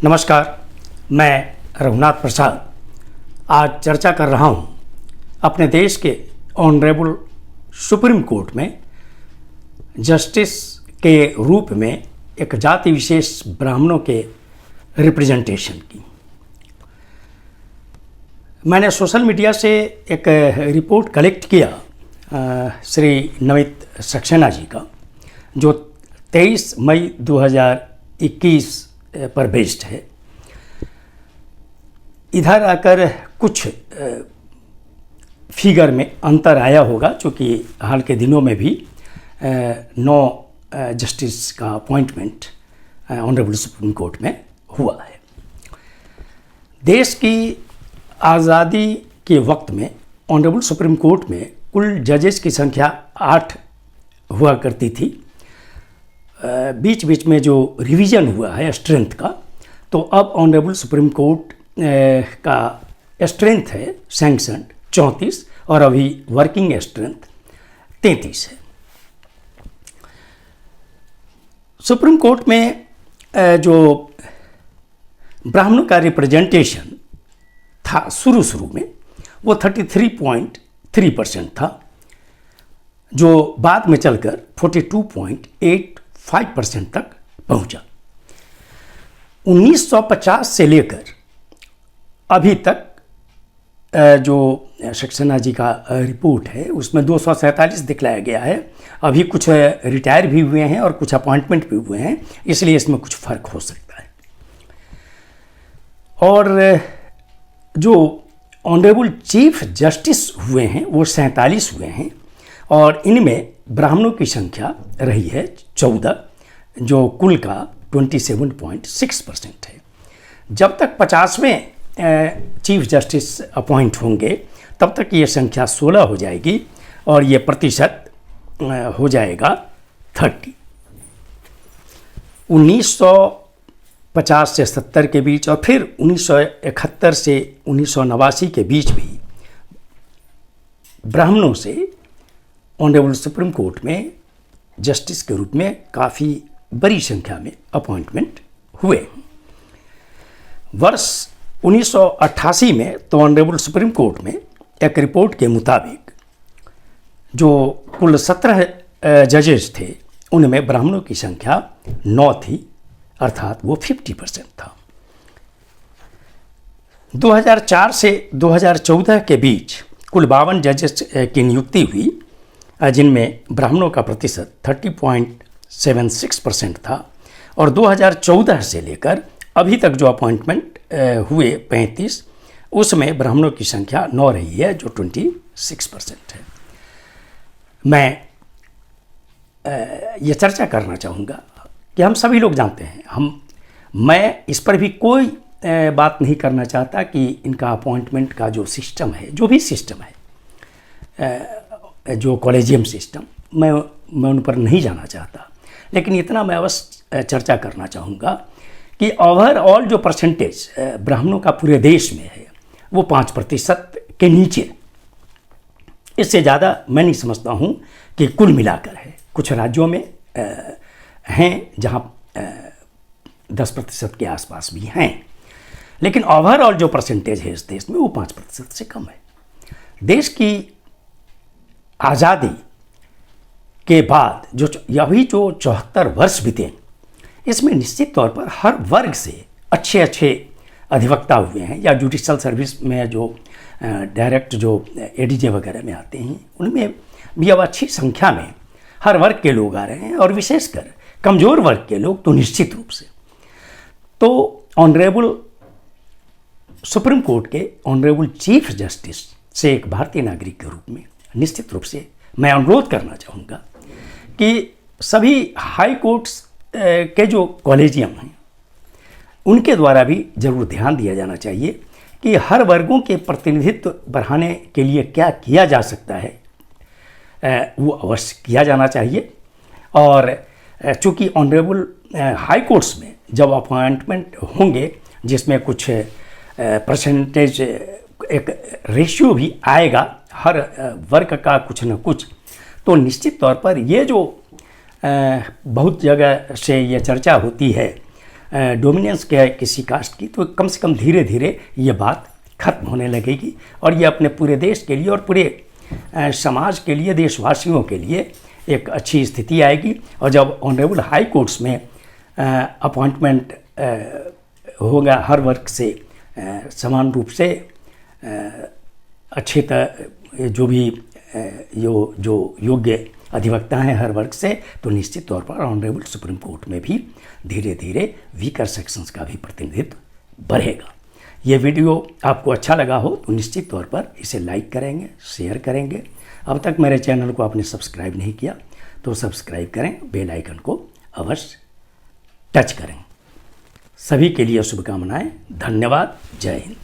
नमस्कार, मैं रघुनाथ प्रसाद आज चर्चा कर रहा हूं अपने देश के ऑनरेबल सुप्रीम कोर्ट में जस्टिस के रूप में एक जाति विशेष ब्राह्मणों के रिप्रेजेंटेशन की। मैंने सोशल मीडिया से एक रिपोर्ट कलेक्ट किया श्री नमित सक्सेना जी का, जो 23 मई 2021 पर बेस्ड है। इधर आकर कुछ फिगर में अंतर आया होगा, चूँकि हाल के दिनों में भी 9 जस्टिस का अपॉइंटमेंट ऑनरेबल सुप्रीम कोर्ट में हुआ है। देश की आज़ादी के वक्त में ऑनरेबल सुप्रीम कोर्ट में कुल जजेस की संख्या 8 हुआ करती थी। बीच बीच में जो रिवीजन हुआ है स्ट्रेंथ का, तो अब ऑनरेबल सुप्रीम कोर्ट का स्ट्रेंथ है सैंक्शन 34 और अभी वर्किंग स्ट्रेंथ 33 है। सुप्रीम कोर्ट में जो ब्राह्मणों का रिप्रेजेंटेशन था शुरू में वो 33.3% था, जो बाद में चलकर 42.85% तक पहुंचा। 1950 से लेकर अभी तक जो सक्सेना जी का रिपोर्ट है उसमें 247 दिखलाया गया है। अभी कुछ रिटायर भी हुए हैं और कुछ अपॉइंटमेंट भी हुए हैं, इसलिए इसमें कुछ फर्क हो सकता है। और जो ऑनरेबल चीफ जस्टिस हुए हैं वो 47 हुए हैं, और इनमें ब्राह्मणों की संख्या रही है 14, जो कुल का 27.6% है। जब तक 50वें चीफ जस्टिस अपॉइंट होंगे तब तक ये संख्या 16 हो जाएगी और ये प्रतिशत हो जाएगा 30। 1950 से 70 के बीच और फिर 1971 से 1989 के बीच भी ब्राह्मणों से ऑनरेबल सुप्रीम कोर्ट में जस्टिस के रूप में काफ़ी बड़ी संख्या में अपॉइंटमेंट हुए। वर्ष 1988 में तो ऑनरेबल सुप्रीम कोर्ट में एक रिपोर्ट के मुताबिक जो कुल 17 जजेस थे उनमें ब्राह्मणों की संख्या 9 थी, अर्थात वो 50% था। 2004 से 2014 के बीच कुल 52 जजेस की नियुक्ति हुई, जिनमें ब्राह्मणों का प्रतिशत 30.76% था, और 2014 से लेकर अभी तक जो अपॉइंटमेंट हुए 35, उसमें ब्राह्मणों की संख्या 9 रही है, जो 26% है। मैं ये चर्चा करना चाहूँगा कि हम सभी लोग जानते हैं, मैं इस पर भी कोई बात नहीं करना चाहता कि इनका अपॉइंटमेंट का जो सिस्टम है, जो भी सिस्टम है, जो कॉलेजियम सिस्टम, मैं उन पर नहीं जाना चाहता, लेकिन इतना मैं अवश्य चर्चा करना चाहूँगा कि ओवरऑल जो परसेंटेज ब्राह्मणों का पूरे देश में है वो 5% के नीचे, इससे ज़्यादा मैं नहीं समझता हूँ कि कुल मिलाकर है। कुछ राज्यों में हैं जहाँ 10% के आसपास भी हैं, लेकिन ओवरऑल जो परसेंटेज है इस देश में वो 5% से कम है। देश की आज़ादी के बाद जो अभी जो 74 वर्ष बीते, इसमें निश्चित तौर पर हर वर्ग से अच्छे अधिवक्ता हुए हैं, या जुडिशल सर्विस में जो डायरेक्ट जो एडीजे वगैरह में आते हैं उनमें भी अब अच्छी संख्या में हर वर्ग के लोग आ रहे हैं, और विशेषकर कमज़ोर वर्ग के लोग तो निश्चित रूप से। तो ऑनरेबल सुप्रीम कोर्ट के ऑनरेबल चीफ जस्टिस से एक भारतीय नागरिक के रूप में निश्चित रूप से मैं अनुरोध करना चाहूँगा कि सभी हाई कोर्ट्स के जो कॉलेजियम हैं उनके द्वारा भी ज़रूर ध्यान दिया जाना चाहिए कि हर वर्गों के प्रतिनिधित्व बढ़ाने के लिए क्या किया जा सकता है, वो अवश्य किया जाना चाहिए। और चूँकि ऑनरेबल हाई कोर्ट्स में जब अपॉइंटमेंट होंगे जिसमें कुछ परसेंटेज एक रेशियो भी आएगा हर वर्ग का कुछ न कुछ, तो निश्चित तौर पर ये जो बहुत जगह से ये चर्चा होती है डोमिनेंस के किसी कास्ट की, तो कम से कम धीरे धीरे ये बात खत्म होने लगेगी और ये अपने पूरे देश के लिए और पूरे समाज के लिए, देशवासियों के लिए एक अच्छी स्थिति आएगी। और जब ऑनरेबल हाई कोर्ट्स में अपॉइंटमेंट होगा हर वर्ग से समान रूप से अच्छे जो भी जो योग्य अधिवक्ता हैं हर वर्ग से, तो निश्चित तौर पर ऑनरेबल सुप्रीम कोर्ट में भी धीरे धीरे वीकर सेक्शंस का भी प्रतिनिधित्व बढ़ेगा। ये वीडियो आपको अच्छा लगा हो तो निश्चित तौर पर इसे लाइक करेंगे, शेयर करेंगे। अब तक मेरे चैनल को आपने सब्सक्राइब नहीं किया तो सब्सक्राइब करें, बेल आइकन को अवश्य टच करें। सभी के लिए शुभकामनाएं। धन्यवाद। जय हिंद।